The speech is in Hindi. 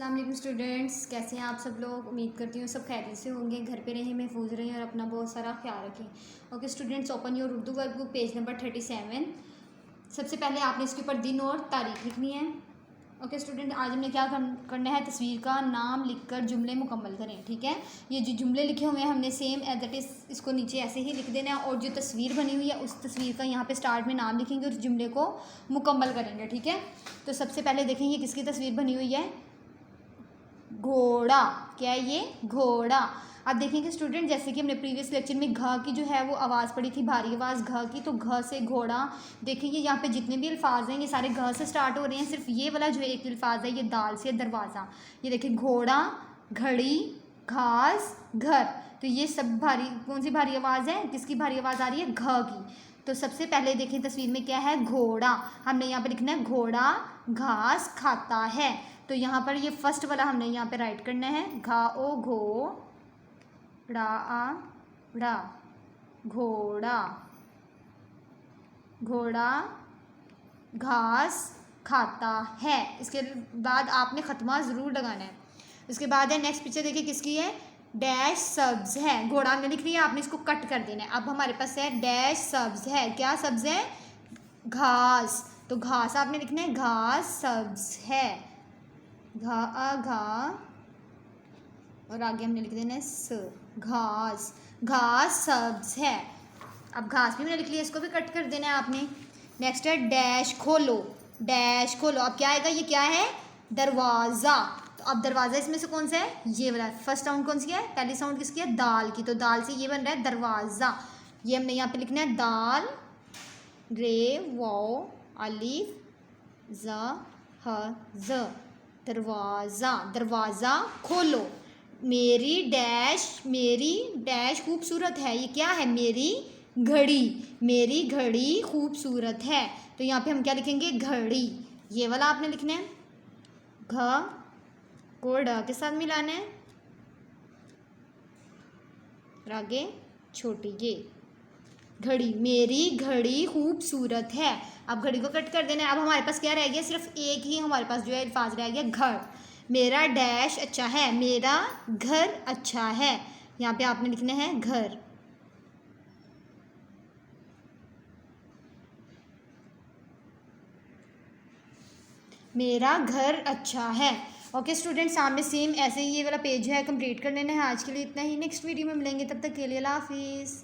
अस्सलाम वालेकुम स्टूडेंट्स, कैसे हैं आप सब लोग। उम्मीद करती हूँ सब खैरियत से होंगे, घर पे रहें, महफूज रहें और अपना बहुत सारा ख्याल रखें। Okay students, open your Urdu workbook page number 37। सबसे पहले आपने इसके ऊपर दिन और तारीख लिखनी है। ओके स्टूडेंट, आज हमने क्या करना है, तस्वीर का नाम लिखकर जुमले मुकम्मल करें। ठीक है, ये जो जुमले लिखे हुए हैं हमने सेम एज इट इज़ इसको नीचे ऐसे ही लिख देना है और जो तस्वीर बनी हुई है उस तस्वीर का यहाँ पे स्टार्ट में नाम लिखेंगे और जुमले को मुकम्मल करेंगे। ठीक है, तो सबसे पहले देखें ये किसकी तस्वीर बनी हुई है, घोड़ा। क्या है ये, घोड़ा। अब देखेंगे स्टूडेंट, जैसे कि हमने प्रीवियस लेक्चर में घ की जो है वो आवाज़ पढ़ी थी, भारी आवाज़ घ की, तो घ से घोड़ा। देखेंगे यहाँ पे जितने भी अल्फाज हैं ये सारे घ से स्टार्ट हो रहे हैं, सिर्फ ये वाला जो एक अल्फाज है ये दाल से, दरवाज़ा। ये देखिए घोड़ा, घड़ी, घास, घर। तो ये सब भारी, कौन सी भारी आवाज़ है, किसकी भारी आवाज़ आ रही है, घ की। तो सबसे पहले देखें तस्वीर में क्या है, घोड़ा। हमने यहाँ पे लिखना है घोड़ा घास खाता है। तो यहाँ पर ये फर्स्ट वाला हमने यहाँ पे राइट करना है, घा ओ घो ड़ा आ ड़ा, घोड़ा। घोड़ा घास खाता है। इसके बाद आपने ख़त्मा ज़रूर लगाना है। उसके बाद है नेक्स्ट पिक्चर, देखिए किसकी है, डैश सब्ज़ है। घोड़ा हमने लिख लिया, आपने इसको कट कर देना है। अब हमारे पास है डैश सब्ज़ है। क्या सब्ज़ है, घास। तो घास आपने लिखना है, घास सब्ज़ है, घा आ घा और आगे हमने लिख देना है स, घास। घास सब्ज़ है। अब घास भी मैंने लिख लिया, इसको भी कट कर देना है आपने। नेक्स्ट है डैश खोलो। डैश खोलो, अब क्या आएगा, ये क्या है, दरवाज़ा। तो अब दरवाज़ा इसमें से कौन सा है, ये वाला। फर्स्ट साउंड कौन सी है, पहली साउंड किसकी है, दाल की। तो दाल से ये बन रहा है दरवाज़ा। ये हमने यहाँ पे लिखना है दाल, रे वाओ अलिफ ज़ ह ज़, दरवाज़ा। दरवाज़ा खोलो। मेरी डैश खूबसूरत है। ये क्या है, मेरी घड़ी। मेरी घड़ी खूबसूरत है। तो यहाँ पे हम क्या लिखेंगे, घड़ी। ये वाला आपने लिखना है, घ को ड के साथ मिलाना है और आगे छोटी ये घड़ी। मेरी घड़ी खूबसूरत है। अब घड़ी को कट कर देना है। अब हमारे पास क्या रह गया, सिर्फ एक ही हमारे पास जो है अल्फाज रह गया, घर। मेरा डैश अच्छा है, मेरा घर अच्छा है। यहाँ पे आपने लिखना है घर। मेरा घर अच्छा है। ओके स्टूडेंट, सामने सेम ऐसे ही ये वाला पेज है, कंप्लीट कर लेना है। आज के लिए इतना ही, नेक्स्ट वीडियो में मिलेंगे, तब तक के लिए अल्लाह हाफिज़।